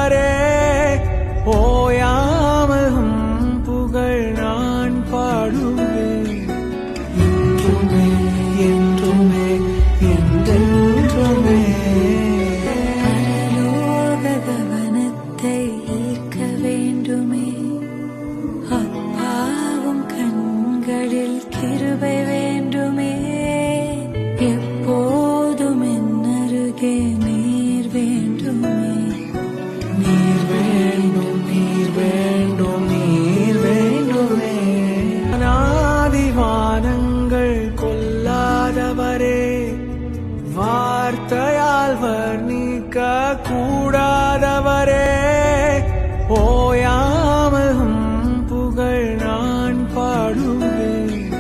கூடாதவரே ஓயாமல் புகழ் நான் பாடுவேன் என்றுமே என்றுமே என்றென்றுமே. பரலோக கவனத்தை ஈர்க்க வேண்டுமே, அப்பாவும் கண்களில் கிருபை வேண்டுமே, எப்போதும் என் அருகே நீர் வேண்டுமே. நீர் வேண்டும் நீர் வேண்டும் நீர் வேண்டுமே. அநாதிவானங்கள் கொல்லாதவரே வார்த்தையால் வர்ணிக்க கூடாதவரே ஓயாமல் புகழ் நான் பாடுவேன்